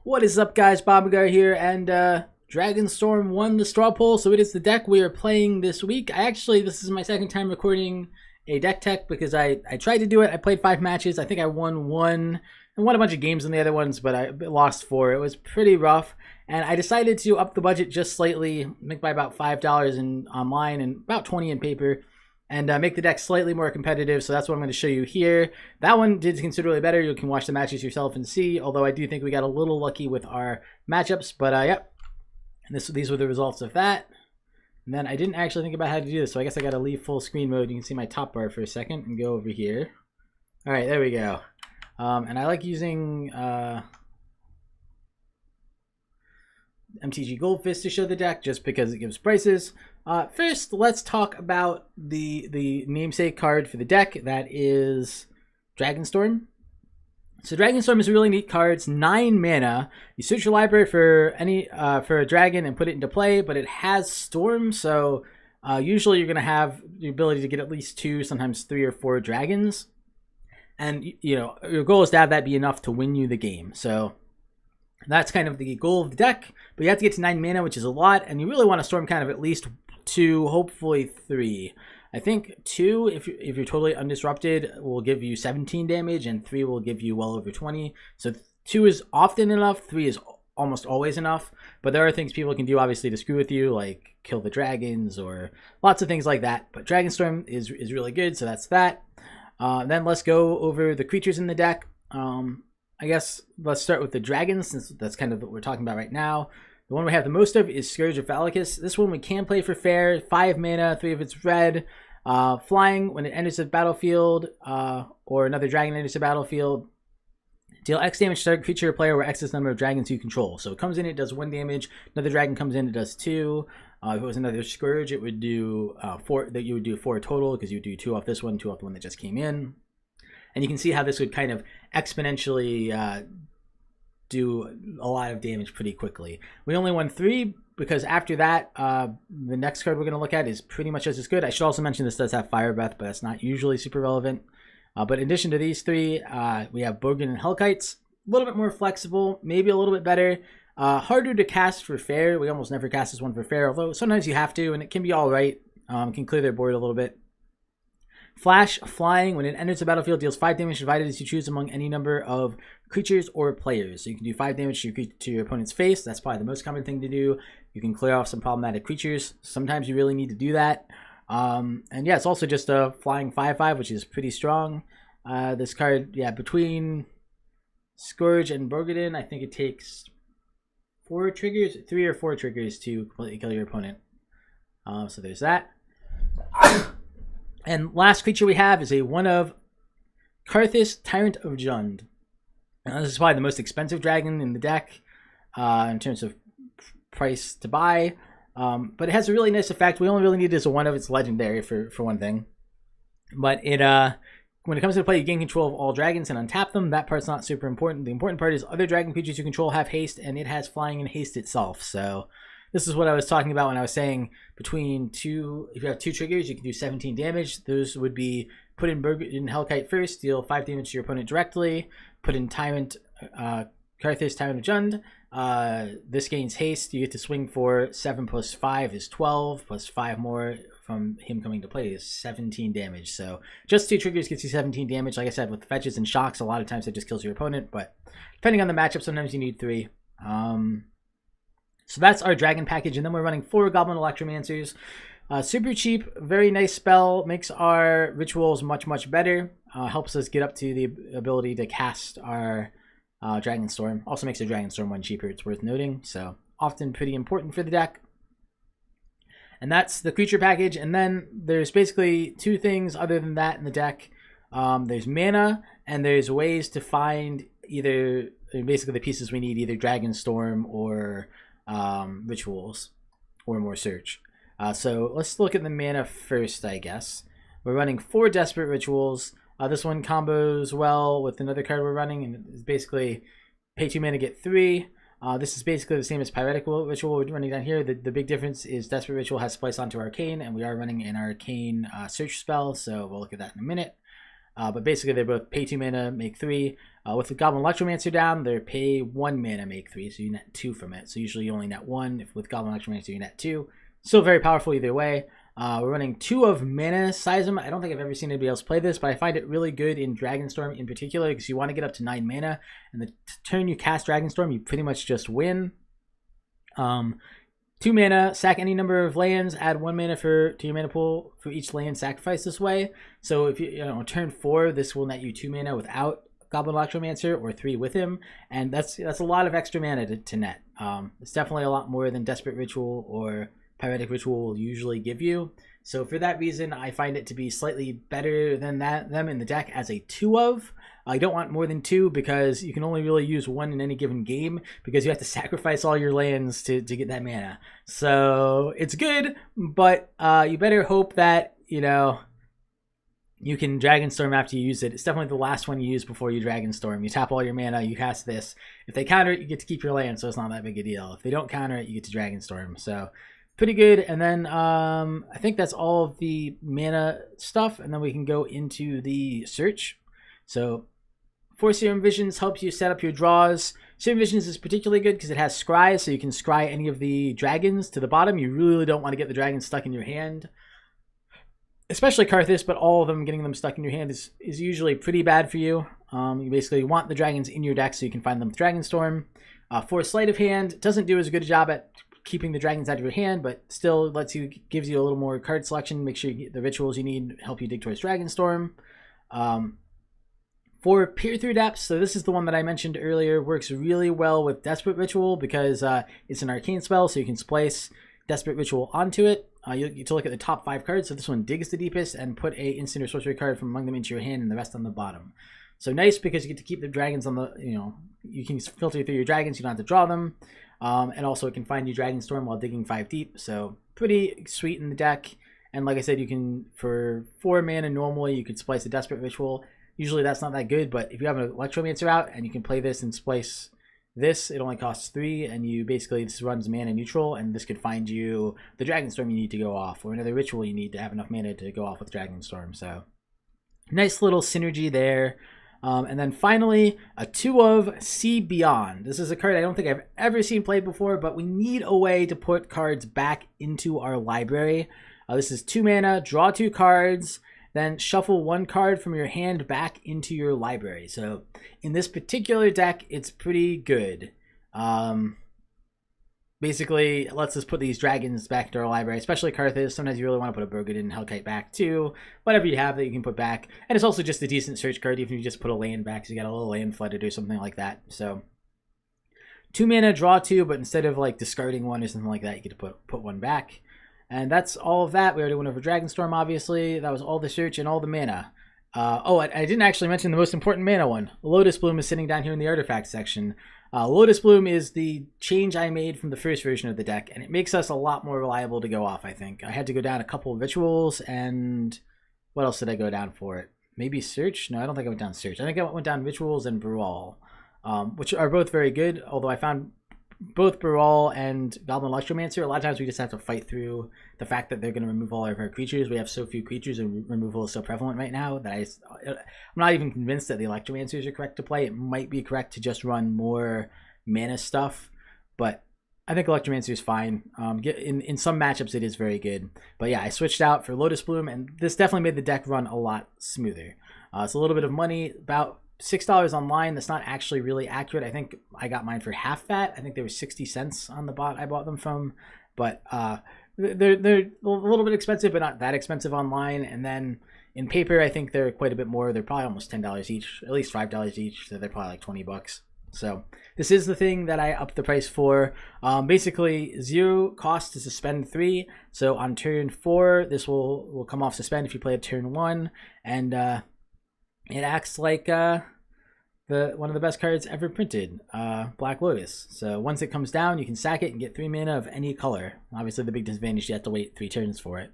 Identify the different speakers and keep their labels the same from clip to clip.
Speaker 1: What is up, guys? Bobagar here, and Dragonstorm won the straw poll, so it is the deck we are playing this week. This is my second time recording a deck tech because I tried to do it. I played 5 matches. I think I won one and won a bunch of games in the other ones, but I lost 4. It was pretty rough, and I decided to up the budget just slightly, make by about $5 in online and about 20 in paper, and make the deck slightly more competitive. So that's what I'm going to show you here. That one did considerably better. You can watch the matches yourself and see, although I do think we got a little lucky with our matchups. But yep, and these were the results of that. And then I didn't actually think about how to do this, so I guess I got to leave full screen mode. You can see my top bar for a second and go over here. All right, there we go. And I like using MTG Goldfish to show the deck just because it gives prices. First, let's talk about the namesake card for the deck. That is Dragonstorm. So Dragonstorm is a really neat card. It's 9 mana. You search your library for for a dragon and put it into play, but it has Storm, so usually you're going to have the ability to get at least 2, sometimes 3 or 4 dragons. And you know, your goal is to have that be enough to win you the game. So that's kind of the goal of the deck, but you have to get to 9 mana, which is a lot, and you really want to storm kind of at least 2, hopefully 3. I think 2, if you're totally undisrupted, will give you 17 damage, and 3 will give you well over 20. So 2 is often enough, 3 is almost always enough, but there are things people can do, obviously, to screw with you, like kill the dragons, or lots of things like that. But Dragonstorm is really good, so that's that. Then let's go over the creatures in the deck. I guess let's start with the dragons, since that's kind of what we're talking about right now. The one we have the most of is Scourge of Valakut. This one we can play for fair. 5 mana, 3 of it's red. Flying, when it enters the battlefield, or another dragon enters the battlefield, deal X damage to target creature or player where X is the number of dragons you control. So it comes in, it does 1 damage. Another dragon comes in, it does 2. If it was another Scourge, it would do 4. That you would do 4 total, because you would do 2 off this one, 2 off the one that just came in. And you can see how this would kind of exponentially do a lot of damage pretty quickly. We only won 3 because after that, the next card we're going to look at is pretty much just as good. I should also mention this does have Fire Breath, but that's not usually super relevant. But in addition to these 3, we have Bogan and Hellkites. A little bit more flexible, maybe a little bit better. Harder to cast for fair. We almost never cast this one for fair, although sometimes you have to, and it can be all right. It can clear their board a little bit. Flash, flying, when it enters the battlefield, deals 5 damage divided as you choose among any number of creatures or players. So you can do 5 damage to your opponent's face. That's probably the most common thing to do. You can clear off some problematic creatures. Sometimes you really need to do that. And yeah, it's also just a flying 5/5, which is pretty strong. This card, yeah, between Scourge and Borgadin, I think it takes 4 triggers, 3 or 4 triggers to completely kill your opponent. So there's that. And last creature we have is a 1 of Karthus, Tyrant of Jund. Now, this is probably the most expensive dragon in the deck in terms of price to buy. But it has a really nice effect. We only really need it as a 1 of. It's legendary for one thing. But it when it comes to play, you gain control of all dragons and untap them. That part's not super important. The important part is other dragon creatures you control have haste, and it has flying and haste itself. So this is what I was talking about when I was saying between 2, if you have 2 triggers, you can do 17 damage. Those would be put in Hellkite first, deal 5 damage to your opponent directly. Put in Tyrant, Karthus, Tyrant of Jund. This gains haste. You get to swing for 7 plus 5 is 12, plus 5 more from him coming to play is 17 damage. So just 2 triggers gets you 17 damage. Like I said, with fetches and shocks, a lot of times it just kills your opponent, but depending on the matchup, sometimes you need 3. So that's our dragon package, and then we're running 4 Goblin Electromancers. Super cheap, very nice spell, makes our rituals much better, helps us get up to the ability to cast our Dragonstorm. Also makes a Dragonstorm 1 cheaper, it's worth noting, so often pretty important for the deck. And that's the creature package, and then there's basically 2 things other than that in the deck. There's mana, and there's ways to find either, basically the pieces we need, either Dragonstorm or rituals or more search. So let's look at the mana first, I guess. We're running 4 Desperate Rituals. This one combos well with another card we're running, and it's basically pay 2 mana, get 3. This is basically the same as Pyretic Ritual we're running down here. The big difference is Desperate Ritual has splice onto Arcane, and we are running an Arcane search spell, so we'll look at that in a minute. But basically, they're both pay 2 mana, make 3. With the Goblin Electromancer down, they're pay 1 mana, make 3, so you net 2 from it. So usually you only net 1. If with Goblin Electromancer, you net 2. Still very powerful either way. We're running 2 of Mana Seism. I don't think I've ever seen anybody else play this, but I find it really good in Dragonstorm in particular because you want to get up to 9 mana, and the turn you cast Dragonstorm, you pretty much just win. 2 mana, sack any number of lands, add 1 mana to your mana pool for each land sacrificed this way. So if you turn 4, this will net you 2 mana without Goblin Electromancer, or 3 with him, and that's a lot of extra mana to net. It's definitely a lot more than Desperate Ritual or Pyretic Ritual will usually give you. So for that reason, I find it to be slightly better than them in the deck as a 2 of. I don't want more than 2 because you can only really use 1 in any given game because you have to sacrifice all your lands to get that mana. So it's good, but you better hope that, you can Dragonstorm after you use it. It's definitely the last one you use before you Dragonstorm. You tap all your mana, you cast this. If they counter it, you get to keep your land, so it's not that big a deal. If they don't counter it, you get to Dragonstorm. So pretty good. And then I think that's all of the mana stuff, and then we can go into the search. So Serum Visions helps you set up your draws. Serum Visions is particularly good because it has scry, so you can scry any of the dragons to the bottom. You really don't want to get the dragons stuck in your hand, especially Karthus, but all of them, getting them stuck in your hand is usually pretty bad for you. You basically want the dragons in your deck so you can find them with Dragonstorm. Sleight of Hand doesn't do as good a job at keeping the dragons out of your hand, but still gives you a little more card selection. Make sure you get the rituals you need help you dig towards Dragonstorm. For Peer Through Depths, so this is the one that I mentioned earlier, works really well with Desperate Ritual because it's an arcane spell, so you can splice Desperate Ritual onto it. You get to look at the top 5 cards, so this one digs the deepest and put a instant or sorcery card from among them into your hand and the rest on the bottom. So nice because you get to keep the dragons on the, you can filter through your dragons, you don't have to draw them. And also it can find you Dragonstorm while digging 5 deep, so pretty sweet in the deck. And like I said, you can, for 4 mana normally, you could splice a Desperate Ritual. Usually that's not that good, but if you have an Electromancer out and you can play this and splice this, it only costs 3, and you basically, this runs mana neutral, and this could find you the Dragonstorm you need to go off, or another ritual you need to have enough mana to go off with Dragonstorm. So nice little synergy there. And then finally, a 2 of See Beyond. This is a card I don't think I've ever seen played before, but we need a way to put cards back into our library. This is 2 mana, draw 2 cards, then shuffle 1 card from your hand back into your library. So in this particular deck, it's pretty good. Basically, it lets us put these dragons back into our library, especially Karthus. Sometimes you really want to put a Burgoden and Hellkite back too. Whatever you have that you can put back. And it's also just a decent search card, even if you just put a land back, so you got a little land flooded or something like that. So 2 mana, draw 2, but instead of like discarding 1 or something like that, you get to put 1 back. And that's all of that. We already went over Dragonstorm, obviously. That was all the search and all the mana. I didn't actually mention the most important mana one. Lotus Bloom is sitting down here in the artifact section. Lotus Bloom is the change I made from the first version of the deck, and it makes us a lot more reliable to go off, I think. I had to go down a couple of rituals, and what else did I go down for it? Maybe Search? No, I don't think I went down Search. I think I went down Rituals and Brawl, which are both very good, although I found both Brawl and Goblin Electromancer, a lot of times we just have to fight through the fact that they're going to remove all of our creatures. We have so few creatures and removal is so prevalent right now that I'm not even convinced that the Electromancers are correct to play. It might be correct to just run more mana stuff, but I think Electromancer is fine. In some matchups it is very good. But yeah, I switched out for Lotus Bloom, and this definitely made the deck run a lot smoother. It's a little bit of money, about $6 online. That's not actually really accurate. I think I got mine for half that. I think they were 60 cents on the bot I bought them from, but they're a little bit expensive, but not that expensive online. And then in paper, I think they're quite a bit more. They're probably almost $10 each, at least $5 each. So they're probably like 20 bucks. So this is the thing that I upped the price for. Basically 0 cost to suspend 3. So on turn 4, this will come off suspend if you play a turn 1, and it acts like one of the best cards ever printed, Black Lotus. So once it comes down, you can sack it and get 3 mana of any color. Obviously, the big disadvantage, you have to wait 3 turns for it.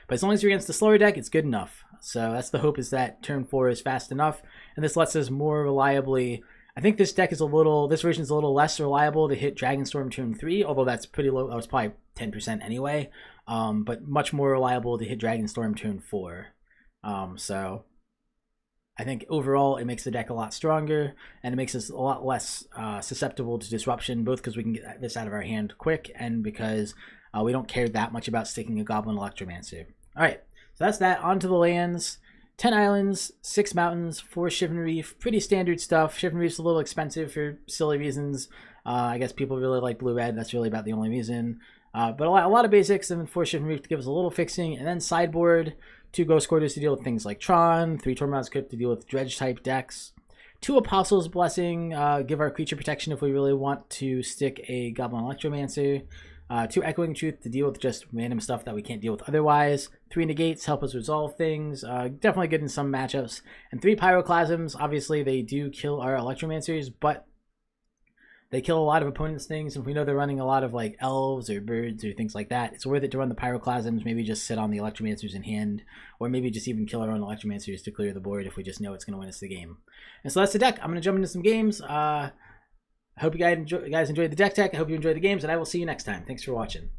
Speaker 1: But as long as you're against the slower deck, it's good enough. So that's the hope, is that turn 4 is fast enough. And this lets us more reliably... I think this deck is this version's a little less reliable to hit Dragonstorm turn 3, although that's pretty low. That was probably 10% anyway. But much more reliable to hit Dragonstorm turn 4. So... I think overall it makes the deck a lot stronger, and it makes us a lot less susceptible to disruption, both because we can get this out of our hand quick and because we don't care that much about sticking a Goblin Electromancer. All right, so that's that. On to the lands. 10 islands, 6 mountains, 4 Shivan Reef. Pretty standard stuff. Shivan Reef's a little expensive for silly reasons. I guess people really like blue-red. That's really about the only reason. But a lot of basics, and then 4 Shivan Reef to give us a little fixing. And then sideboard, 2 Ghost Quarters to deal with things like Tron, 3 Tormod's Crypt to deal with Dredge-type decks. 2 Apostles Blessing, give our creature protection if we really want to stick a Goblin Electromancer. 2 Echoing Truth to deal with just random stuff that we can't deal with otherwise. 3 Negates help us resolve things. Definitely good in some matchups. And 3 Pyroclasms. Obviously, they do kill our Electromancers, but they kill a lot of opponents' things. If we know they're running a lot of like elves or birds or things like that, it's worth it to run the Pyroclasms. Maybe just sit on the Electromancers in hand, or maybe just even kill our own Electromancers to clear the board if we just know it's going to win us the game. And so that's the deck. I'm going to jump into some games. I hope you guys enjoyed the deck tech. I hope you enjoyed the games, and I will see you next time. Thanks for watching.